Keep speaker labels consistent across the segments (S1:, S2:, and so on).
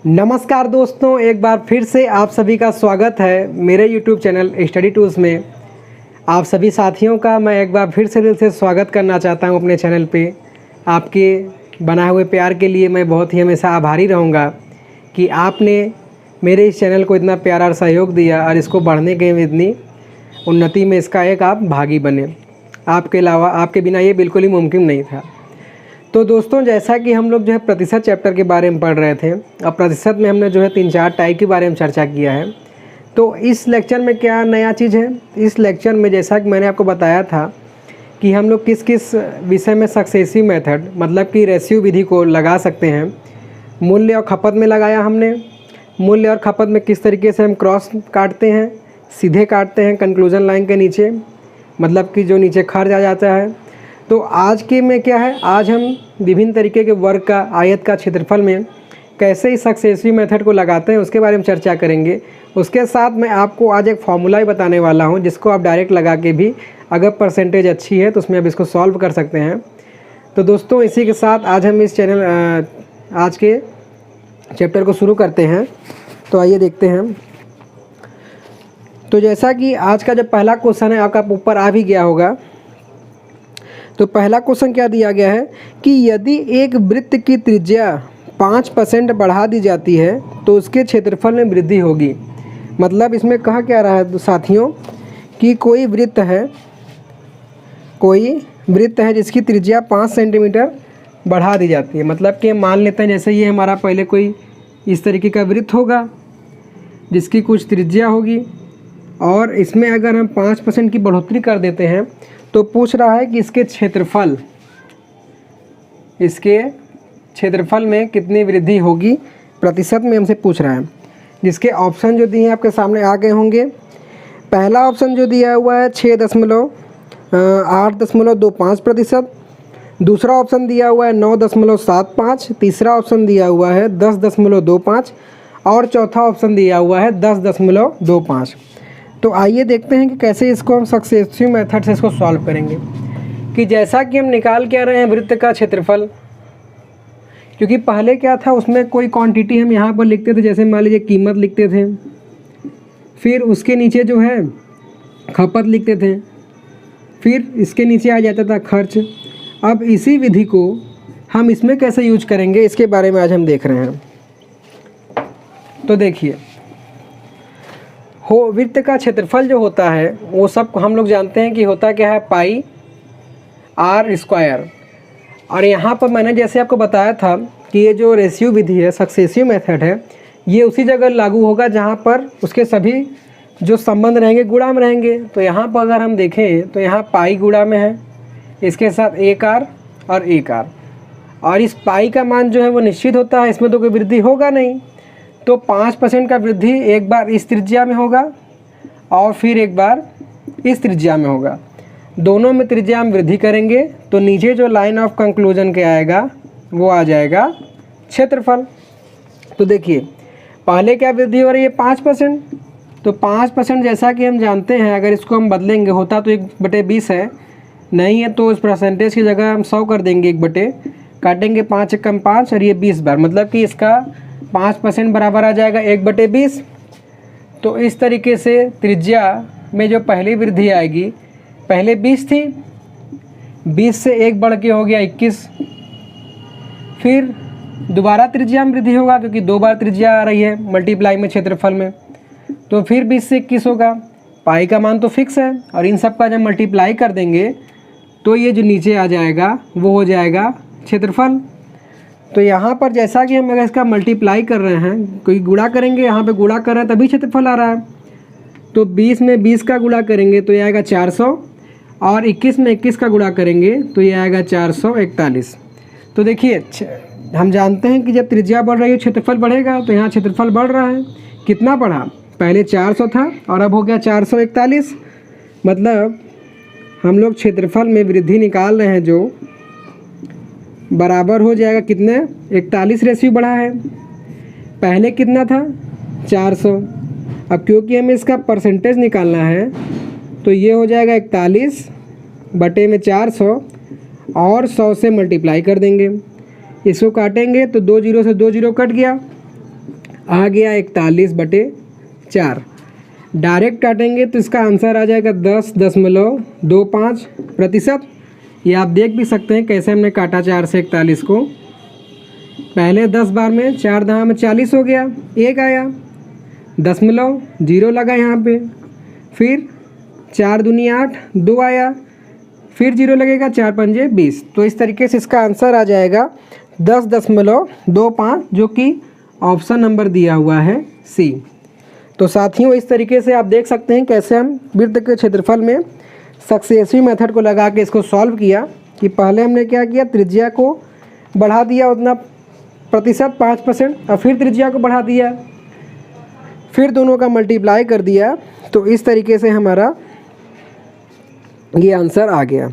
S1: नमस्कार दोस्तों, एक बार फिर से आप सभी का स्वागत है मेरे YouTube चैनल स्टडी टूल्स में। आप सभी साथियों का मैं एक बार फिर से दिल से स्वागत करना चाहता हूं अपने चैनल पे। आपके बनाए हुए प्यार के लिए मैं बहुत ही हमेशा आभारी रहूंगा कि आपने मेरे इस चैनल को इतना प्यार और सहयोग दिया और इसको बढ़ने के इतनी उन्नति में इसका एक आप भागी बने। आपके अलावा आपके बिना ये बिल्कुल ही मुमकिन नहीं था। तो दोस्तों, जैसा कि हम लोग जो है प्रतिशत चैप्टर के बारे में पढ़ रहे थे और प्रतिशत में हमने जो है 3-4 टाइप के बारे में चर्चा किया है। तो इस लेक्चर में क्या नया चीज़ है? इस लेक्चर में जैसा कि मैंने आपको बताया था कि हम लोग किस किस विषय में सक्सेसिव मेथड मतलब कि रेशियो विधि को लगा सकते हैं। मूल्य और खपत में लगाया हमने। मूल्य और खपत में किस तरीके से हम क्रॉस काटते हैं, सीधे काटते हैं कंक्लूजन लाइन के नीचे, मतलब कि जो नीचे खर्च आ जाता है। तो आज के में क्या है, आज हम विभिन्न तरीके के वर्ग का आयत का क्षेत्रफल में कैसे इस सक्सेसिव मेथड को लगाते हैं उसके बारे में चर्चा करेंगे। उसके साथ मैं आपको आज एक फार्मूला ही बताने वाला हूं जिसको आप डायरेक्ट लगा के भी अगर परसेंटेज अच्छी है तो उसमें आप इसको सॉल्व कर सकते हैं। तो दोस्तों, इसी के साथ आज हम इस चैनल आज के चैप्टर को शुरू करते हैं। तो आइए देखते हैं। तो जैसा कि आज का जो पहला क्वेश्चन है आपका ऊपर आ भी गया होगा। तो पहला क्वेश्चन क्या दिया गया है कि यदि एक वृत्त की त्रिज्या 5% बढ़ा दी जाती है तो उसके क्षेत्रफल में वृद्धि होगी। मतलब इसमें कहा क्या रहा है साथियों कि कोई वृत्त है जिसकी त्रिज्या 5 सेंटीमीटर बढ़ा दी जाती है। मतलब कि मान लेते हैं जैसे ये हमारा पहले कोई इस तरीके का वृत्त होगा जिसकी कुछ त्रिज्या होगी और इसमें अगर हम 5% की बढ़ोतरी कर देते हैं तो पूछ रहा है कि इसके क्षेत्रफल में कितनी वृद्धि होगी, प्रतिशत में हमसे पूछ रहा है। जिसके ऑप्शन जो दिए हैं आपके सामने आ गए होंगे। पहला ऑप्शन जो दिया हुआ है 8.25%। दूसरा ऑप्शन दिया हुआ है 9.75। तीसरा ऑप्शन दिया हुआ है 10.25 और चौथा ऑप्शन दिया हुआ है 10.25। तो आइए देखते हैं कि कैसे इसको हम सक्सेसिव मेथड से इसको सॉल्व करेंगे। कि जैसा कि हम निकाल के आ रहे हैं वृत्त का क्षेत्रफल, क्योंकि पहले क्या था उसमें कोई क्वांटिटी हम यहाँ पर लिखते थे, जैसे मान लीजिए कीमत लिखते थे, फिर उसके नीचे जो है खपत लिखते थे, फिर इसके नीचे आ जाता था खर्च। अब इसी विधि को हम इसमें कैसे यूज करेंगे इसके बारे में आज हम देख रहे हैं। तो देखिए, वृत्त का क्षेत्रफल जो होता है वो सब हम लोग जानते हैं कि होता क्या है, पाई आर स्क्वायर। और यहाँ पर मैंने जैसे आपको बताया था कि ये जो रेशियो विधि है, सक्सेसिव मेथड है, ये उसी जगह लागू होगा जहाँ पर उसके सभी जो संबंध रहेंगे गुणा में रहेंगे। तो यहाँ पर अगर हम देखें तो यहाँ पाई गुणा में है, इसके साथ एक आर और एक आर, और इस पाई का मान जो है वो निश्चित होता है, इसमें तो कोई वृद्धि होगा नहीं। तो 5% का वृद्धि एक बार इस त्रिज्या में होगा और फिर एक बार इस त्रिज्या में होगा। दोनों में त्रिज्या हम वृद्धि करेंगे तो नीचे जो लाइन ऑफ कंक्लूजन के आएगा वो आ जाएगा क्षेत्रफल। तो देखिए, पहले क्या वृद्धि हो रही है 5%। तो 5% जैसा कि हम जानते हैं, अगर इसको हम बदलेंगे होता तो 1/20 है, नहीं है तो उस परसेंटेज की जगह हम 100 कर देंगे, 1 काटेंगे 5 एकम 5 और ये 20 बार, मतलब कि इसका 5% बराबर आ जाएगा 1/20। तो इस तरीके से त्रिज्या में जो पहली वृद्धि आएगी, पहले 20 थी, 20 से 1 बढ़ के हो गया 21। फिर दोबारा त्रिज्या में वृद्धि होगा क्योंकि 2 बार त्रिज्या आ रही है मल्टीप्लाई में क्षेत्रफल में, तो फिर 20 से 21 होगा। पाई का मान तो फिक्स है और इन सब का जब मल्टीप्लाई कर देंगे तो ये जो नीचे आ जाएगा वो हो जाएगा क्षेत्रफल। तो यहाँ पर जैसा कि हम अगर इसका मल्टीप्लाई कर रहे हैं, कोई गुणा करेंगे, यहाँ पे गुणा कर रहे हैं तभी क्षेत्रफल आ रहा है। तो 20 में 20 का गुणा करेंगे तो ये आएगा 400 और 21 में 21 का गुणा करेंगे तो ये आएगा 441। तो देखिए, हम जानते हैं कि जब त्रिज्या बढ़ रही है क्षेत्रफल बढ़ेगा। तो यहाँ क्षेत्रफल बढ़ रहा है, कितना बढ़ा, पहले 400 था और अब हो गया 441। मतलब हम लोग क्षेत्रफल में वृद्धि निकाल रहे हैं जो बराबर हो जाएगा कितने, 41 रेशियो बढ़ा है। पहले कितना था 400। अब क्योंकि हमें इसका परसेंटेज निकालना है तो ये हो जाएगा 41/400 और 100 से मल्टीप्लाई कर देंगे। इसको काटेंगे तो 2 जीरो से 2 जीरो कट गया आ गया 41/4। डायरेक्ट काटेंगे तो इसका आंसर आ जाएगा 10.25%। ये आप देख भी सकते हैं कैसे हमने काटा 4 से 41 को। पहले 10 बार में 4 दहा में 40 हो गया, 1 आया, 0 लगा यहाँ पे, फिर 4 दूनी 8, 2 आया, फिर 0 लगेगा, 4 पंजे 20। तो इस तरीके से इसका आंसर आ जाएगा 10.25, जो कि ऑप्शन नंबर दिया हुआ है सी। तो साथियों, इस तरीके से आप देख सकते हैं कैसे हम वृत्त के क्षेत्रफल में सक्सेसिव मेथड को लगा के इसको सॉल्व किया। कि पहले हमने क्या किया, त्रिज्या को बढ़ा दिया उतना प्रतिशत 5%, और फिर त्रिज्या को बढ़ा दिया, फिर दोनों का मल्टीप्लाई कर दिया। तो इस तरीके से हमारा ये आंसर आ गया।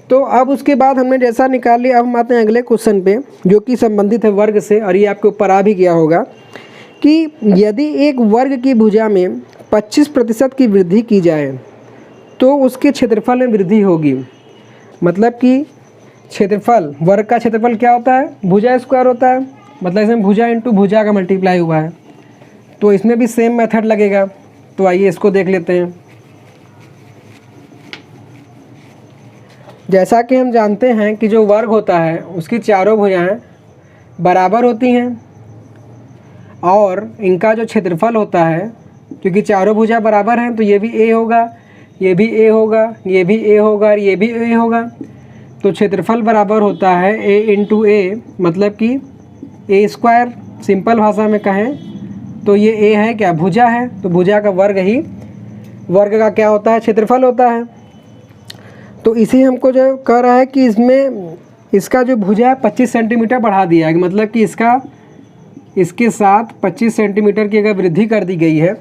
S1: तो अब उसके बाद हमने जैसा निकाल लिया, अब हम आते हैं अगले क्वेश्चन पे, जो कि संबंधित है वर्ग से, और ये आपके ऊपर आ भी गया होगा कि यदि एक वर्ग की भुजा में 25% की वृद्धि की जाए तो उसके क्षेत्रफल में वृद्धि होगी। मतलब कि क्षेत्रफल, वर्ग का क्षेत्रफल क्या होता है, भुजा स्क्वायर होता है। मतलब इसमें भुजा इंटू भुजा का मल्टीप्लाई हुआ है, तो इसमें भी सेम मेथड लगेगा। तो आइए इसको देख लेते हैं। जैसा कि हम जानते हैं कि जो वर्ग होता है उसकी चारों भुजाएं बराबर होती हैं, और इनका जो क्षेत्रफल होता है, क्योंकि चारों भुजा बराबर हैं, तो ये भी ए होगा, ये भी ए होगा, ये भी ए होगा, और ये भी ए होगा। तो क्षेत्रफल बराबर होता है ए इंटू ए, मतलब कि ए स्क्वायर। सिंपल भाषा में कहें तो ये ए है क्या, भुजा है, तो भुजा का वर्ग ही वर्ग का क्या होता है, क्षेत्रफल होता है। तो इसी हमको जो कह रहा है कि इसमें इसका जो भुजा है 25 सेंटीमीटर बढ़ा दिया है। मतलब कि इसके साथ 25 सेंटीमीटर की अगर वृद्धि कर दी गई है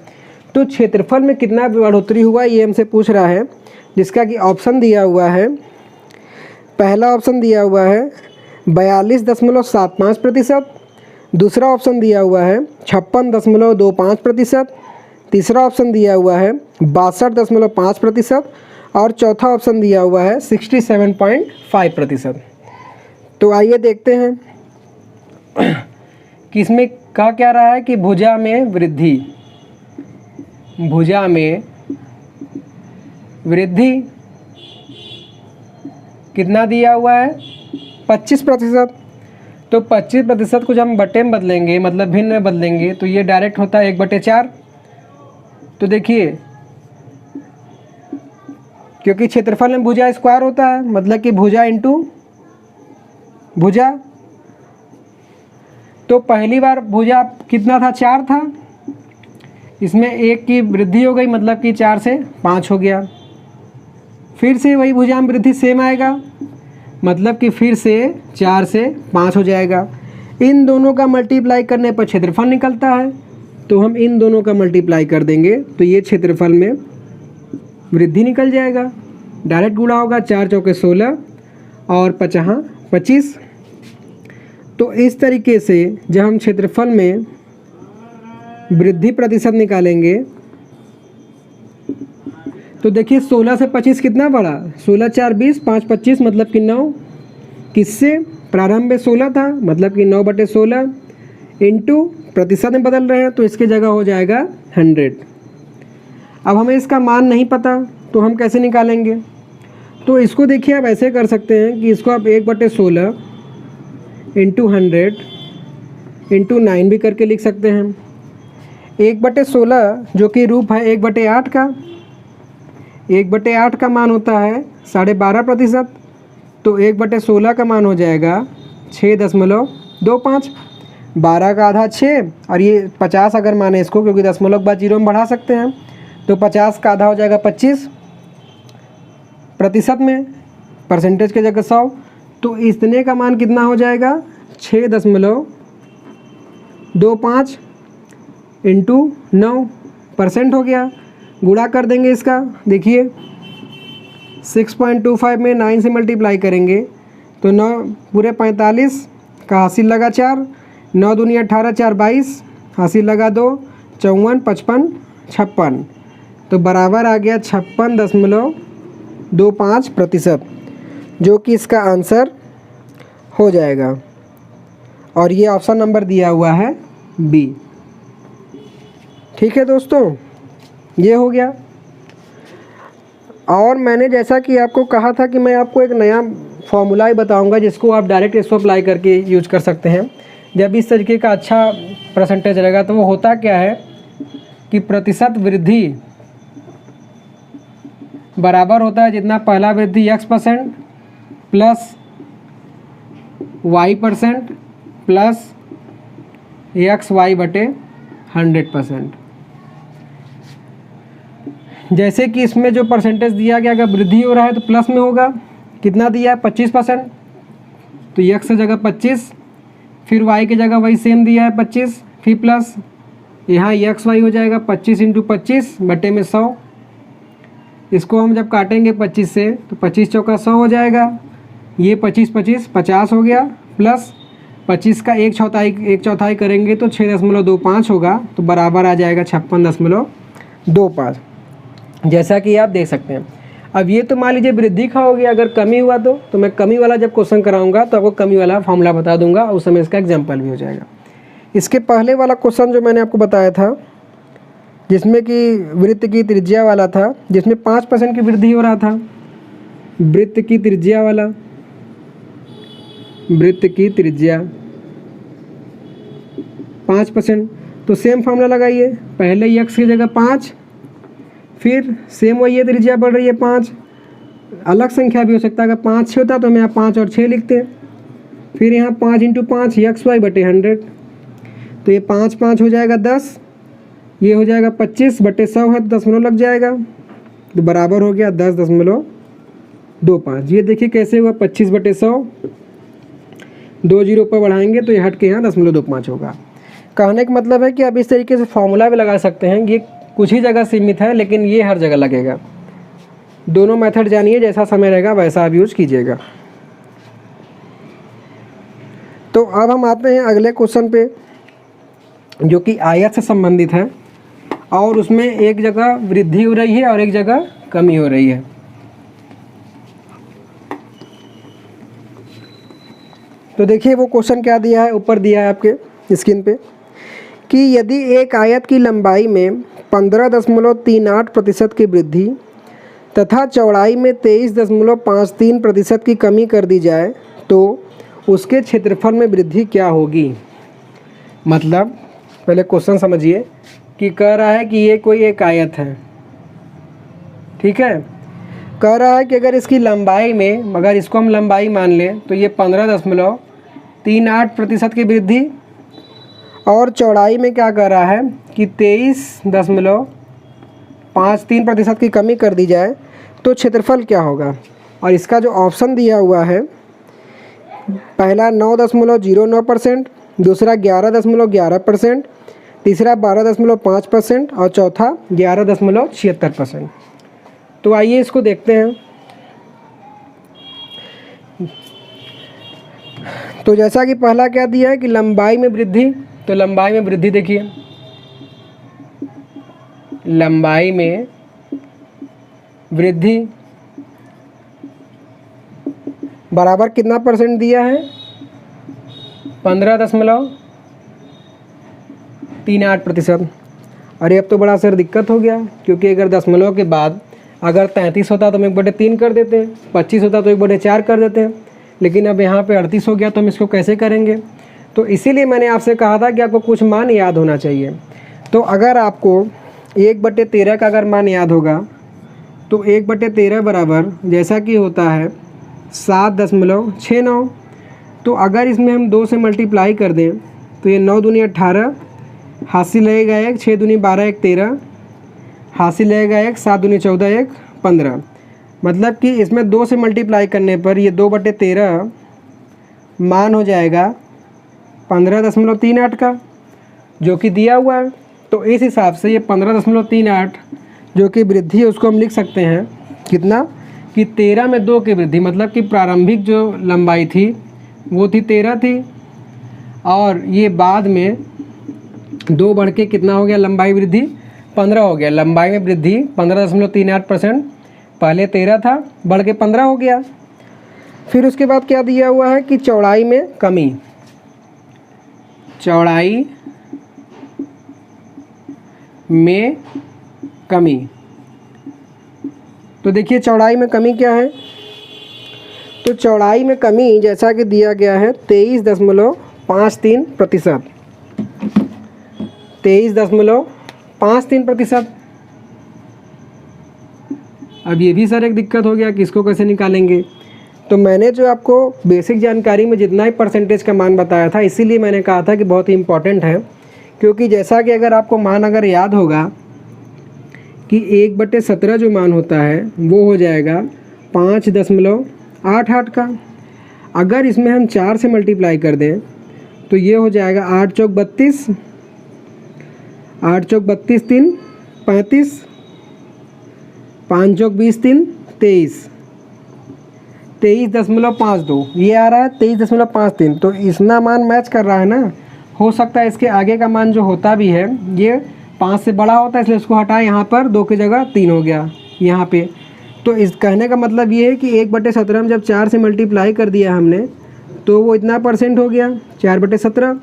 S1: तो क्षेत्रफल में कितना बढ़ोतरी हुआ, ये हमसे पूछ रहा है। जिसका कि ऑप्शन दिया हुआ है, पहला ऑप्शन दिया हुआ है 42.75%, दूसरा ऑप्शन दिया हुआ है 56.25%, तीसरा ऑप्शन दिया हुआ है 62.5%, और चौथा ऑप्शन दिया हुआ है 67.5%। तो आइए देखते हैं कि इसमें कहा क्या रहा है कि भुजा में वृद्धि कितना दिया हुआ है, 25%। तो 25% को जब हम बटे में बदलेंगे, मतलब भिन्न में बदलेंगे, तो ये डायरेक्ट होता है 1/4। तो देखिए, क्योंकि क्षेत्रफल में भुजा स्क्वायर होता है, मतलब कि भुजा इंटू भुजा। तो पहली बार भुजा कितना था, 4 था, इसमें 1 की वृद्धि हो गई, मतलब कि 4 से 5 हो गया। फिर से वही भुजा में वृद्धि सेम आएगा, मतलब कि फिर से 4 से 5 हो जाएगा। इन दोनों का मल्टीप्लाई करने पर क्षेत्रफल निकलता है, तो हम इन दोनों का मल्टीप्लाई कर देंगे तो ये क्षेत्रफल में वृद्धि निकल जाएगा। डायरेक्ट गुणा होगा, 4 चौके 16 और 5 25। तो इस तरीके से जब हम क्षेत्रफल में वृद्धि प्रतिशत निकालेंगे तो देखिए 16 से 25 कितना बढ़ा, 16 4 20, 5 25, मतलब कि 9। किससे, प्रारंभ में 16 था, मतलब कि 9/16 इंटू प्रतिशत में बदल रहे हैं, तो इसकी जगह हो जाएगा 100। अब हमें इसका मान नहीं पता, तो हम कैसे निकालेंगे। तो इसको देखिए आप ऐसे कर सकते हैं कि इसको आप 1/16 इंटू 100 इंटू 9 भी करके लिख सकते हैं। 1/16 जो कि रूप है 1/8 का, 1/8 का मान होता है 12.5%। तो 1/16 का मान हो जाएगा 6.25। 12 का आधा 6, और ये 50 अगर माने इसको, क्योंकि दशमलव के बाद 0 में बढ़ा सकते हैं, तो 50 का आधा हो जाएगा 25 प्रतिशत में, परसेंटेज की जगह 100। तो इतने का मान कितना हो जाएगा, 6.25 इंटू 9% हो गया। गुणा कर देंगे इसका, देखिए 6.25 में 9 से मल्टीप्लाई करेंगे तो 9 पूरे 45 का हासिल लगा 4, 9 दूनी 18, 4 22, हासिल लगा 2, 54 55 56। तो बराबर आ गया 56.25%, जो कि इसका आंसर हो जाएगा। और ये ऑप्शन नंबर दिया हुआ है बी। ठीक है दोस्तों, ये हो गया। और मैंने जैसा कि आपको कहा था कि मैं आपको एक नया फॉर्मूला ही बताऊंगा जिसको आप डायरेक्ट इसको अप्लाई करके यूज कर सकते हैं। जब इस तरीके का अच्छा परसेंटेज रहेगा तो वो होता क्या है कि प्रतिशत वृद्धि बराबर होता है जितना पहला वृद्धि x% plus y% plus XY/100%। जैसे कि इसमें जो परसेंटेज दिया गया, अगर वृद्धि हो रहा है तो प्लस में होगा। कितना दिया है? 25%, तो x की जगह 25, फिर y की जगह वही सेम दिया है 25, फिर प्लस यहाँ XY हो जाएगा 25 × 25 बटे में 100। इसको हम जब काटेंगे 25 से तो 25 चौका 100 हो जाएगा। ये 25 25 50 हो गया, प्लस 25 का एक चौथाई करेंगे तो 6.25 होगा, तो बराबर आ जाएगा 56.25। जैसा कि आप देख सकते हैं। अब ये तो मान लीजिए वृद्धि का हो गया, अगर कमी हुआ तो मैं कमी वाला जब क्वेश्चन कराऊंगा तो आपको कमी वाला फॉर्मूला बता दूंगा, उस समय इसका एग्जाम्पल भी हो जाएगा। इसके पहले वाला क्वेश्चन जो मैंने आपको बताया था जिसमें कि वृत्त की त्रिज्या वाला था, जिसमें 5% की वृद्धि हो रहा था, वृत्त की त्रिज्या वाला, वृत्त की त्रिज्या 5%, तो सेम फॉर्मूला लगाइए। पहले x की जगह 5, फिर सेम वही है, त्रिज्या बढ़ रही है 5। अलग संख्या भी हो सकता है, अगर 5 6 होता तो हम यहाँ 5 और 6 लिखते। फिर यहाँ 5 × 5 XY/100, तो ये 5 5 हो जाएगा 10, ये हो जाएगा 25/100 है तो दशमलव लग जाएगा, तो बराबर हो गया 10.25। ये देखिए कैसे हुआ, 25/100, 2 जीरो पर बढ़ाएंगे तो ये हट के यहाँ 0.25 होगा। कहने का मतलब है कि आप इस तरीके से फॉर्मूला भी लगा सकते हैं। ये कुछ ही जगह सीमित है लेकिन ये हर जगह लगेगा। दोनों मेथड जानिए, जैसा समय रहेगा वैसा आप यूज कीजिएगा। तो अब हम आते हैं अगले क्वेश्चन पे जो कि आयत से संबंधित है और उसमें एक जगह वृद्धि हो रही है और एक जगह कमी हो रही है। तो देखिए वो क्वेश्चन क्या दिया है, ऊपर दिया है आपके स्क्रीन पे कि यदि एक आयत की लंबाई में 15.38% की वृद्धि तथा चौड़ाई में 23.53% की कमी कर दी जाए तो उसके क्षेत्रफल में वृद्धि क्या होगी। मतलब पहले क्वेश्चन समझिए कि कह रहा है कि ये कोई एक आयत है, ठीक है। कह रहा है कि अगर इसकी लंबाई में, अगर इसको हम लंबाई मान लें तो ये 15.38% की वृद्धि, और चौड़ाई में क्या कर रहा है कि 23.53% की कमी कर दी जाए तो क्षेत्रफल क्या होगा। और इसका जो ऑप्शन दिया हुआ है, पहला 9.09%, दूसरा 11.11%, तीसरा 12.5% और चौथा 11.76%। तो आइए इसको देखते हैं। तो जैसा कि पहला क्या दिया है कि लंबाई में वृद्धि, तो लंबाई में वृद्धि देखिए, लंबाई में वृद्धि बराबर कितना परसेंट दिया है, 15.38%। अरे अब तो बड़ा सर दिक्कत हो गया, क्योंकि अगर दशमलव के बाद अगर 33 होता तो हम 1/3 कर देते हैं, 25 होता तो 1/4 कर देते हैं, लेकिन अब यहाँ पे 38 हो गया तो हम इसको कैसे करेंगे। तो इसीलिए मैंने आपसे कहा था कि आपको कुछ मान याद होना चाहिए। तो अगर आपको 1/13 का अगर मान याद होगा तो 1/13 बराबर जैसा कि होता है 7.69। तो अगर इसमें हम 2 से मल्टीप्लाई कर दें तो ये 9 दूनी 18, हासिल रहेगा 1, 6 दूनी 12, 1 13, हासिल रहेगा 1, 7 दूनी 14, 1 15। मतलब कि इसमें 2 से मल्टीप्लाई करने पर ये 2/13 मान हो जाएगा 15.38 का, जो कि दिया हुआ है। तो इस हिसाब से ये 15.38 जो कि वृद्धि है उसको हम लिख सकते हैं कितना कि 13 में 2 की वृद्धि, मतलब कि प्रारंभिक जो लंबाई थी वो थी 13 थी, और ये बाद में 2 बढ़ के कितना हो गया, लंबाई वृद्धि 15 हो गया। लंबाई में वृद्धि 15.38%, पहले 13 था बढ़ के 15 हो गया। फिर उसके बाद क्या दिया हुआ है कि चौड़ाई में कमी, चौड़ाई में कमी। तो देखिए चौड़ाई में कमी क्या है, तो चौड़ाई में कमी जैसा कि दिया गया है 23.53%। 23.53%। अब ये भी सर एक दिक्कत हो गया कि इसको कैसे निकालेंगे। तो मैंने जो आपको बेसिक जानकारी में जितना ही परसेंटेज का मान बताया था, इसीलिए मैंने कहा था कि बहुत ही इम्पॉर्टेंट है, क्योंकि जैसा कि अगर आपको मान अगर याद होगा कि 1/17 जो मान होता है वो हो जाएगा 5.88 का। अगर इसमें हम 4 से मल्टीप्लाई कर दें तो ये हो जाएगा 8 चौक 32, 8 चौक 32 3 35, 5 चौक 20 3 23, 23.52 ये आ रहा है 23.53। तो इतना मान मैच कर रहा है ना। हो सकता है इसके आगे का मान जो होता भी है ये 5 से बड़ा होता है, इसलिए उसको हटाए, यहाँ पर 2 की जगह 3 हो गया यहाँ पे। तो इस कहने का मतलब ये है कि 1/17 में जब 4 से मल्टीप्लाई कर दिया हमने तो वो इतना परसेंट हो गया 4/17।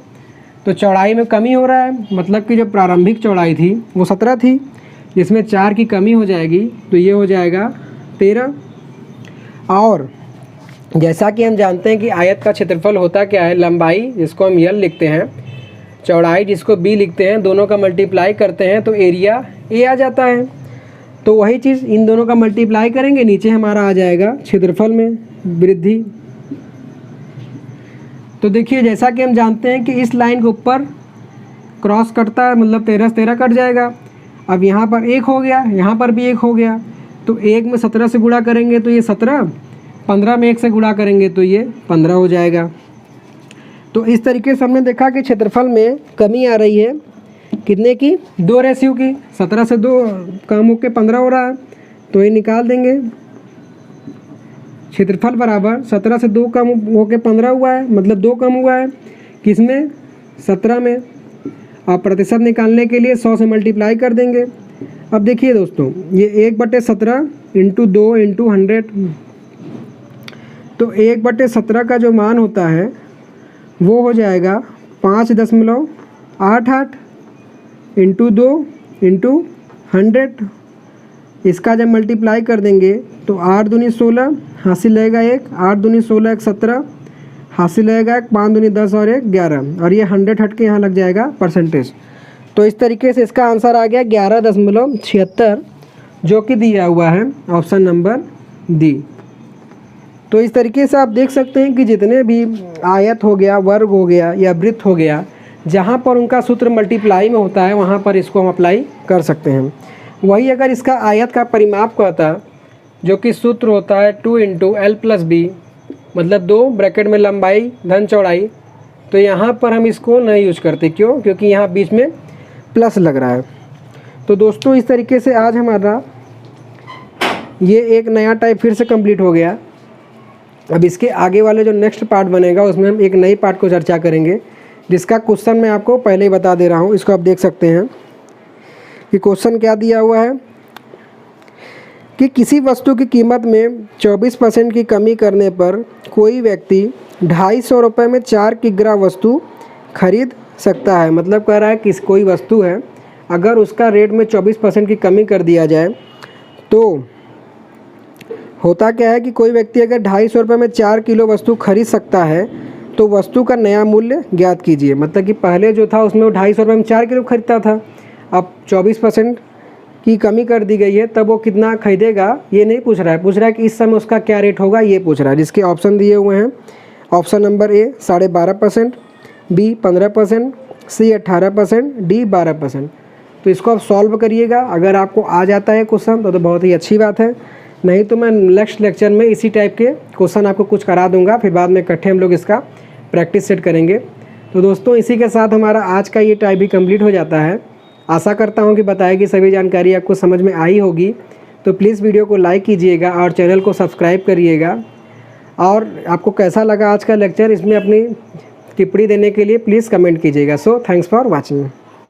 S1: तो चौड़ाई में कमी हो रहा है, मतलब कि जो प्रारंभिक चौड़ाई थी वो 17 थी, जिसमें 4 की कमी हो जाएगी तो ये हो जाएगा 13। और जैसा कि हम जानते हैं कि आयत का क्षेत्रफल होता क्या है, लंबाई जिसको हम L लिखते हैं, चौड़ाई जिसको B लिखते हैं, दोनों का मल्टीप्लाई करते हैं तो एरिया A आ जाता है। तो वही चीज़ इन दोनों का मल्टीप्लाई करेंगे, नीचे हमारा आ जाएगा क्षेत्रफल में वृद्धि। तो देखिए जैसा कि हम जानते हैं कि इस लाइन के ऊपर क्रॉस कटता है, मतलब 13 से 13 कट जाएगा। अब यहाँ पर 1 हो गया, यहाँ पर भी 1 हो गया, तो 1 में 17 से गुणा करेंगे तो ये 17, 15 में 1 से गुणा करेंगे तो ये 15 हो जाएगा। तो इस तरीके से हमने देखा कि क्षेत्रफल में कमी आ रही है, कितने की, 2 रेशियो की। 17 से 2 कम होकर 15 हो रहा है, तो ये निकाल देंगे। क्षेत्रफल बराबर 17 से 2 कम होकर 15 हुआ है, मतलब 2 कम हुआ है किसमें, 17 में। अब प्रतिशत निकालने के लिए 100 से मल्टीप्लाई कर देंगे। अब देखिए दोस्तों, ये 1/17 × 2 × 100, तो 1/17 का जो मान होता है वो हो जाएगा 5.88 × 2 × 100। इसका जब मल्टीप्लाई कर देंगे तो 8 दूनी 16, हासिल रहेगा 1, 8 दूनी 16 1 17, हासिल रहेगा 1, 5 दूनी 10 और 1 11, और ये 100 हट के यहाँ लग जाएगा परसेंटेज। तो इस तरीके से इसका आंसर आ गया 11.76, जो कि दिया हुआ है ऑप्शन नंबर डी। तो इस तरीके से आप देख सकते हैं कि जितने भी आयत हो गया, वर्ग हो गया या वृत्त हो गया, जहाँ पर उनका सूत्र मल्टीप्लाई में होता है वहाँ पर इसको हम अप्लाई कर सकते हैं। वही अगर इसका आयत का परिमाप कहता, जो कि सूत्र होता है 2 × L + B, मतलब 2 ब्रैकेट में लंबाई धन चौड़ाई, तो यहाँ पर हम इसको नहीं यूज करते। क्यों? क्योंकि यहाँ बीच में प्लस लग रहा है। तो दोस्तों इस तरीके से आज हमारा ये एक नया टाइप फिर से कंप्लीट हो गया। अब इसके आगे वाले जो नेक्स्ट पार्ट बनेगा उसमें हम एक नई पार्ट को चर्चा करेंगे, जिसका क्वेश्चन मैं आपको पहले ही बता दे रहा हूँ। इसको आप देख सकते हैं कि क्वेश्चन क्या दिया हुआ है कि किसी वस्तु की कीमत में 24% की कमी करने पर कोई व्यक्ति 250 रुपये में 4 किग्रा वस्तु खरीद सकता है। मतलब कह रहा है कि कोई वस्तु है, अगर उसका रेट में 24% की कमी कर दिया जाए तो होता क्या है कि कोई व्यक्ति अगर 250 रुपये में 4 किलो वस्तु खरीद सकता है तो वस्तु का नया मूल्य ज्ञात कीजिए। मतलब कि पहले जो था उसमें वो 250 रुपये में 4 किलो खरीदता था, अब 24% की कमी कर दी गई है, तब वो कितना खरीदेगा ये नहीं पूछ रहा है, पूछ रहा है कि इस समय उसका क्या रेट होगा ये पूछ रहा है। जिसके ऑप्शन दिए हुए हैं, option number A 12.5%, B 15%, C 18%, D 12%। तो इसको आप सॉल्व करिएगा। अगर आपको आ जाता है क्वेश्चन तो बहुत ही अच्छी बात है, नहीं तो मैं नेक्स्ट लेक्चर में इसी टाइप के क्वेश्चन आपको कुछ करा दूंगा, फिर बाद में इकट्ठे हम लोग इसका प्रैक्टिस सेट करेंगे। तो दोस्तों इसी के साथ हमारा आज का ये टाइप भी कंप्लीट हो जाता है। आशा करता हूँ कि बताई गई सभी जानकारी आपको समझ में आई होगी। तो प्लीज़ वीडियो को लाइक कीजिएगा और चैनल को सब्सक्राइब करिएगा। और आपको कैसा लगा आज का लेक्चर, इसमें अपनी टिप्पणी देने के लिए प्लीज़ कमेंट कीजिएगा। So thanks for watching.